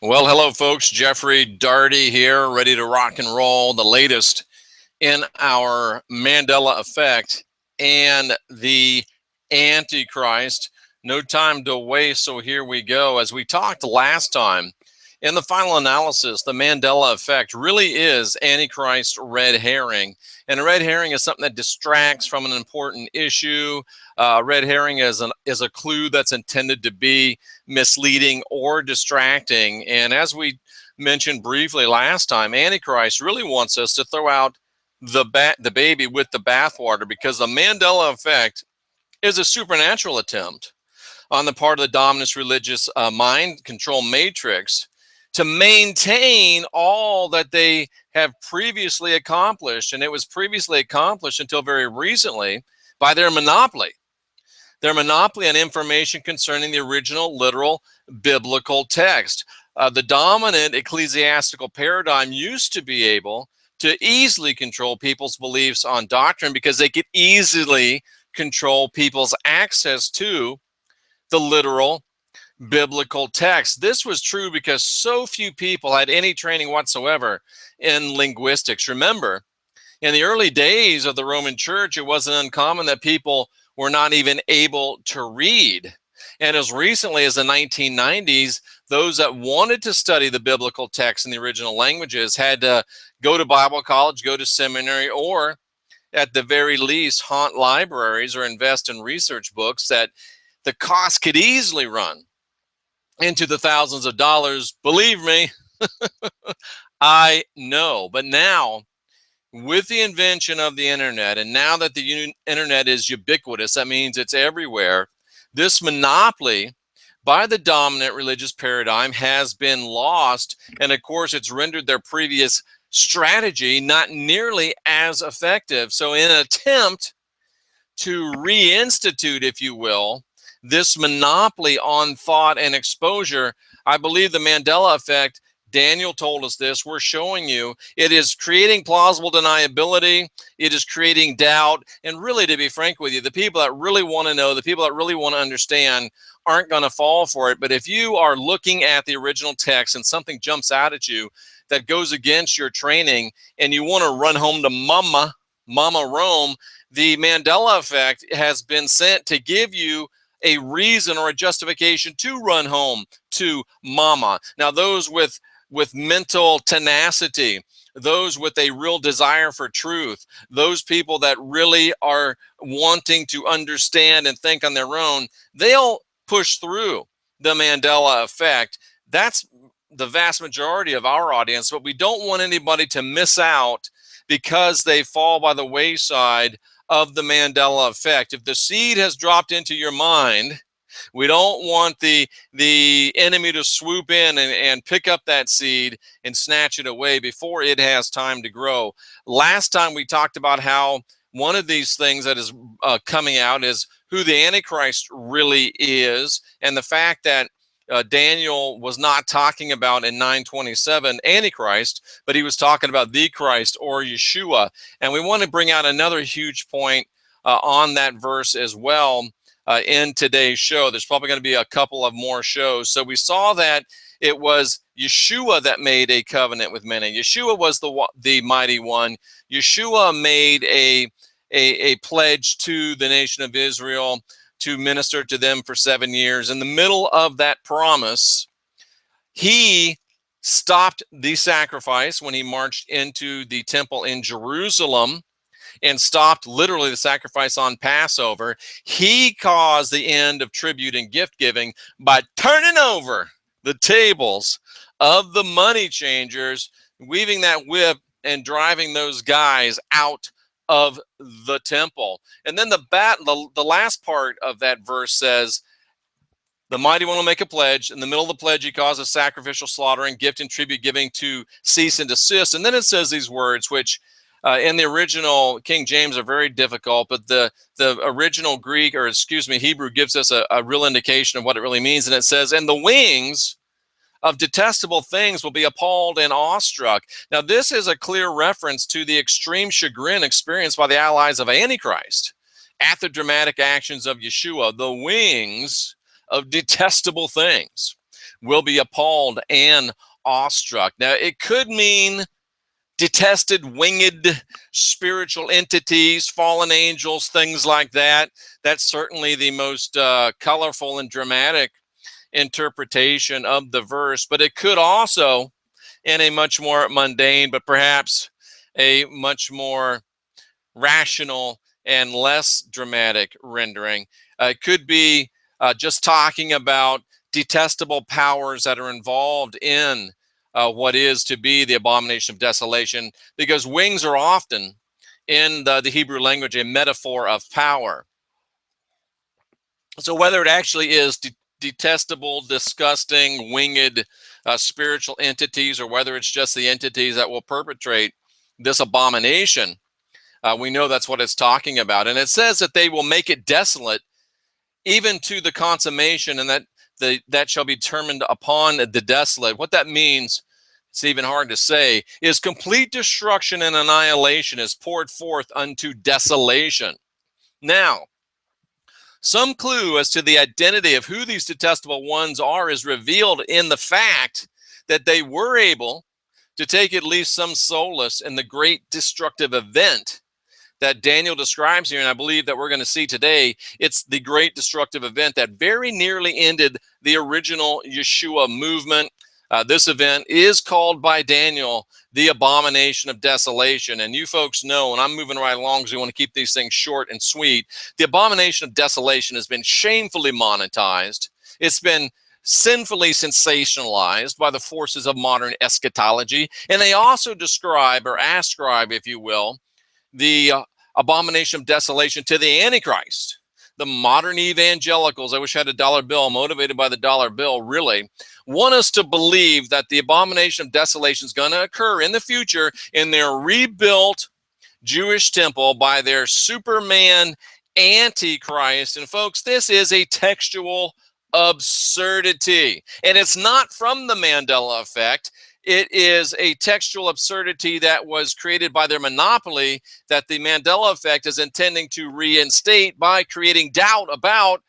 Well, hello, folks. Jeffrey Darty here, ready to rock and roll the latest in our Mandela effect and the Antichrist. No time to waste, so here we go. As we talked last time, in the final analysis, the Mandela effect really is Antichrist red herring. And a red herring is something that distracts from an important issue. Red herring is a clue that's intended to be misleading or distracting. And as we mentioned briefly last time, Antichrist really wants us to throw out the baby with the bathwater, because the Mandela effect is a supernatural attempt on the part of the dominant religious mind control matrix to maintain all that they have previously accomplished. And it was previously accomplished until very recently by their monopoly on information concerning the original literal biblical text. The dominant ecclesiastical paradigm used to be able to easily control people's beliefs on doctrine because they could easily control people's access to the literal biblical text. This was true because so few people had any training whatsoever in linguistics. Remember, in the early days of the Roman Church, it wasn't uncommon that people were not even able to read. And as recently as the 1990s, those that wanted to study the biblical text in the original languages had to go to Bible college, go to seminary, or at the very least haunt libraries or invest in research books that the cost could easily run into the thousands of dollars. Believe me, I know. But now, with the invention of the internet, and now that the internet is ubiquitous, that means it's everywhere, this monopoly by the dominant religious paradigm has been lost. And of course, it's rendered their previous strategy not nearly as effective. So in an attempt to reinstitute, if you will, this monopoly on thought and exposure, I believe the Mandela effect, Daniel told us this, we're showing you, it is creating plausible deniability, it is creating doubt, and really, to be frank with you, the people that really want to know, the people that really want to understand aren't going to fall for it. But if you are looking at the original text and something jumps out at you that goes against your training and you want to run home to Mama Rome, the Mandela effect has been sent to give you a reason or a justification to run home to Mama. Now, those with mental tenacity, those with a real desire for truth, those people that really are wanting to understand and think on their own, they'll push through the Mandela effect. That's the vast majority of our audience, but we don't want anybody to miss out because they fall by the wayside of the Mandela effect. If the seed has dropped into your mind, we don't want the enemy to swoop in and pick up that seed and snatch it away before it has time to grow. Last time we talked about how one of these things that is coming out is who the Antichrist really is, and the fact that Daniel was not talking about in 927 Antichrist, but he was talking about the Christ or Yeshua. And we want to bring out another huge point on that verse as well in today's show. There's probably going to be a couple of more shows. So we saw that it was Yeshua that made a covenant with many. Yeshua was the mighty one. Yeshua made a pledge to the nation of Israel to minister to them for 7 years. In the middle of that promise, he stopped the sacrifice when he marched into the temple in Jerusalem and stopped literally the sacrifice on Passover. He caused the end of tribute and gift giving by turning over the tables of the money changers, weaving that whip and driving those guys out of the temple. And then the last part of that verse says, the mighty one will make a pledge. In the middle of the pledge, he causes sacrificial slaughtering, gift and tribute giving to cease and desist. And then it says these words, which in the original King James are very difficult, but the original Greek, or excuse me, Hebrew gives us a real indication of what it really means. And it says, and the wings of detestable things will be appalled and awestruck. Now, this is a clear reference to the extreme chagrin experienced by the allies of Antichrist at the dramatic actions of Yeshua, the wings of detestable things will be appalled and awestruck. Now, it could mean detested winged spiritual entities, fallen angels, things like that. That's certainly the most colorful and dramatic interpretation of the verse, but it could also, in a much more mundane, but perhaps a much more rational and less dramatic rendering, it could be just talking about detestable powers that are involved in what is to be the abomination of desolation, because wings are often in the Hebrew language a metaphor of power. So whether it actually is detestable, disgusting, winged spiritual entities, or whether it's just the entities that will perpetrate this abomination, we know that's what it's talking about. And it says that they will make it desolate even to the consummation, and that shall be determined upon the desolate. What that means, it's even hard to say, is complete destruction and annihilation is poured forth unto desolation. Now, some clue as to the identity of who these detestable ones are is revealed in the fact that they were able to take at least some solace in the great destructive event that Daniel describes here, and I believe that we're going to see today. It's the great destructive event that very nearly ended the original Yeshua movement. This event is called by Daniel the abomination of desolation. And you folks know, and I'm moving right along because we want to keep these things short and sweet, the abomination of desolation has been shamefully monetized. It's been sinfully sensationalized by the forces of modern eschatology. And they also describe, or ascribe, if you will, the abomination of desolation to the Antichrist. The modern evangelicals, I wish I had a dollar bill, motivated by the dollar bill, really want us to believe that the abomination of desolation is going to occur in the future in their rebuilt Jewish temple by their Superman Antichrist. And folks, this is a textual absurdity. And it's not from the Mandela effect. It is a textual absurdity that was created by their monopoly that the Mandela effect is intending to reinstate by creating doubt about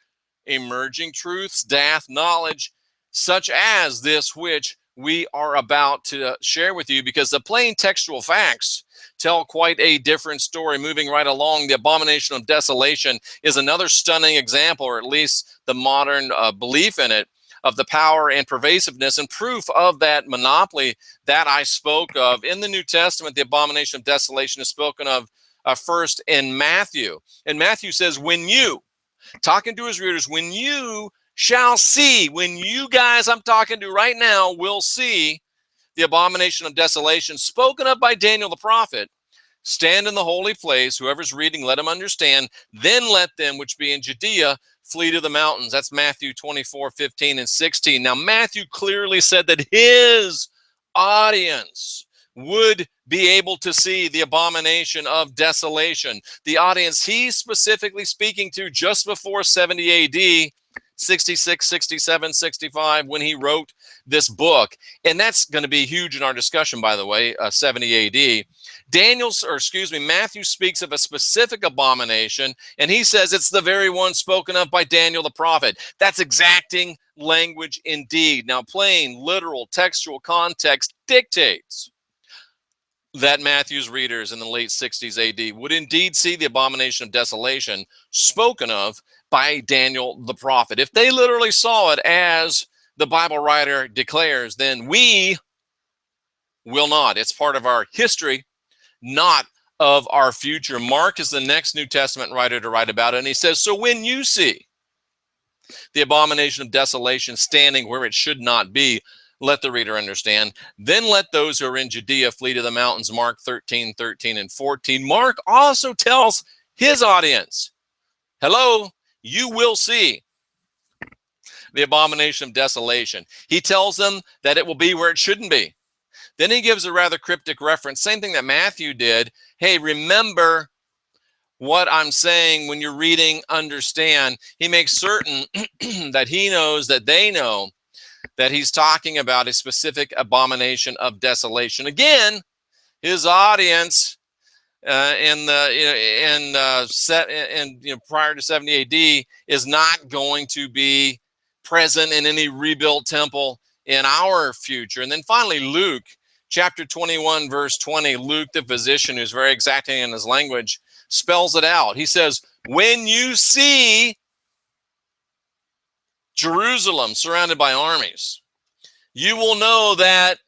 emerging truths, dath, knowledge, such as this which we are about to share with you, because the plain textual facts tell quite a different story. Moving right along, the abomination of desolation is another stunning example, or at least the modern belief in it, of the power and pervasiveness and proof of that monopoly that I spoke of. In the New Testament, the abomination of desolation is spoken of first in Matthew. And Matthew says, when you, talking to his readers, when you shall see, when you guys I'm talking to right now will see the abomination of desolation spoken of by Daniel the prophet, stand in the holy place. Whoever's reading, let him understand. Then let them which be in Judea flee to the mountains. That's Matthew 24:15 and 16. Now, Matthew clearly said that his audience would be able to see the abomination of desolation. The audience he's specifically speaking to just before 70 AD, 66, 67, 65, when he wrote this book. And that's going to be huge in our discussion, by the way, 70 AD. Matthew speaks of a specific abomination, and he says it's the very one spoken of by Daniel the prophet. That's exacting language indeed. Now, plain, literal, textual context dictates that Matthew's readers in the late 60s AD would indeed see the abomination of desolation spoken of by Daniel the prophet. If they literally saw it as the Bible writer declares, then we will not. It's part of our history, not of our future. Mark is the next New Testament writer to write about it, and he says, so when you see the abomination of desolation standing where it should not be, let the reader understand. Then let those who are in Judea flee to the mountains. Mark 13:13 and 14. Mark also tells his audience, hello, you will see the abomination of desolation. He tells them that it will be where it shouldn't be. Then he gives a rather cryptic reference, same thing that Matthew did. Hey, remember what I'm saying when you're reading, understand. He makes certain that he knows that they know that he's talking about a specific abomination of desolation. Again, his audience prior to 70 AD is not going to be present in any rebuilt temple in our future. And then finally, Luke chapter 21, verse 20, Luke, the physician, who's very exacting in his language, spells it out. He says, when you see Jerusalem surrounded by armies, you will know that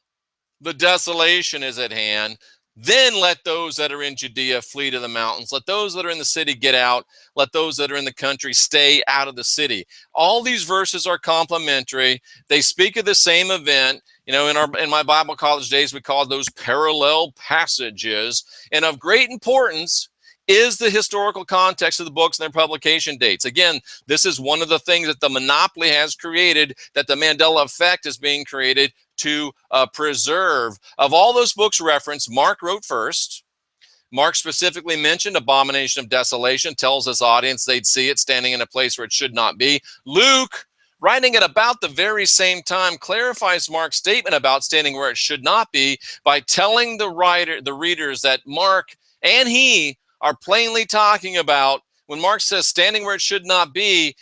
the desolation is at hand. Then let those that are in Judea flee to the mountains. Let those that are in the city get out. Let those that are in the country stay out of the city. All these verses are complementary. They speak of the same event. You know, in my Bible college days, we called those parallel passages. And of great importance is the historical context of the books and their publication dates. Again, this is one of the things that the monopoly has created, that the Mandela effect is being created to preserve. Of all those books referenced, Mark wrote first. Mark specifically mentioned abomination of desolation, tells his audience they'd see it standing in a place where it should not be. Luke, writing at about the very same time, clarifies Mark's statement about standing where it should not be by telling the readers that Mark and he are plainly talking about, when Mark says standing where it should not be,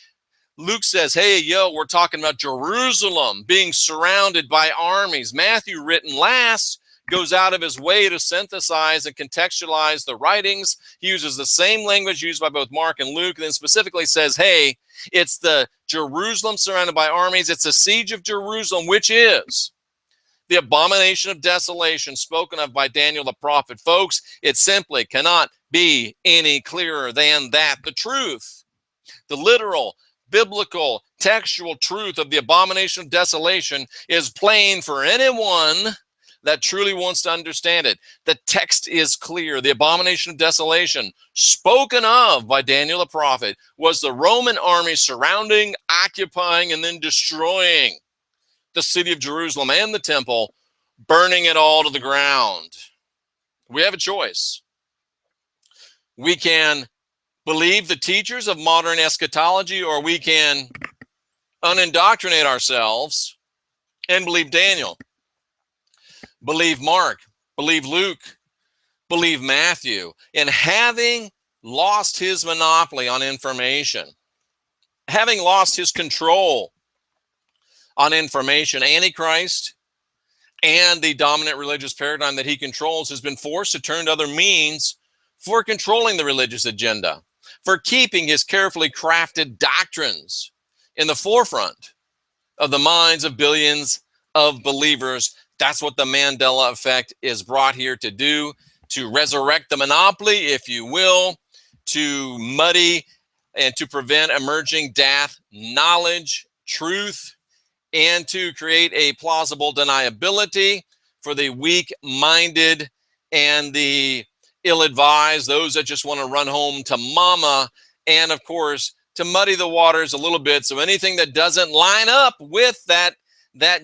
Luke says, hey, we're talking about Jerusalem being surrounded by armies. Matthew, written last, goes out of his way to synthesize and contextualize the writings. He uses the same language used by both Mark and Luke, and then specifically says, hey, it's the Jerusalem surrounded by armies. It's the siege of Jerusalem, which is the abomination of desolation spoken of by Daniel the prophet. Folks, it simply cannot be any clearer than that. The truth, the literal, biblical, textual truth of the abomination of desolation is plain for anyone that truly wants to understand it. The text is clear. The abomination of desolation spoken of by Daniel the prophet was the Roman army surrounding, occupying, and then destroying the city of Jerusalem and the temple, burning it all to the ground. We have a choice. We can believe the teachers of modern eschatology, or we can unindoctrinate ourselves and believe Daniel, believe Mark, believe Luke, believe Matthew. And having lost his monopoly on information, having lost his control on information, Antichrist and the dominant religious paradigm that he controls has been forced to turn to other means for controlling the religious agenda, for keeping his carefully crafted doctrines in the forefront of the minds of billions of believers. That's what the Mandela effect is brought here to do, to resurrect the monopoly, if you will, to muddy and to prevent emerging data, knowledge, truth, and to create a plausible deniability for the weak-minded and the ill-advised, those that just want to run home to mama, and of course, to muddy the waters a little bit so anything that doesn't line up with that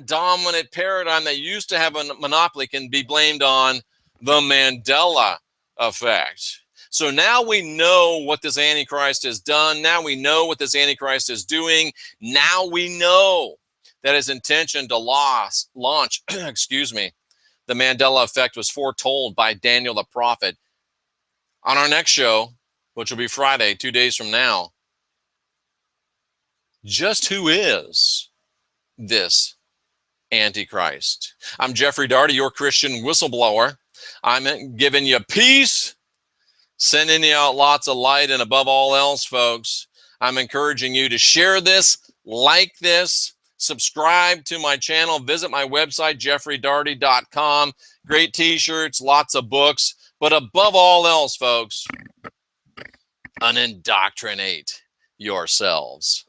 dominant paradigm that used to have a monopoly can be blamed on the Mandela effect. So now we know what this Antichrist has done. Now we know what this Antichrist is doing. Now we know that his intention to launch, excuse me, the Mandela effect was foretold by Daniel the prophet. On our next show, which will be Friday, 2 days from now, just who is this Antichrist? I'm Jeffrey Darty, your Christian whistleblower. I'm giving you peace, sending you out lots of light, and above all else, folks, I'm encouraging you to share this, like this, subscribe to my channel, visit my website, jeffreydarty.com. Great t-shirts, lots of books, but above all else, folks, unindoctrinate yourselves.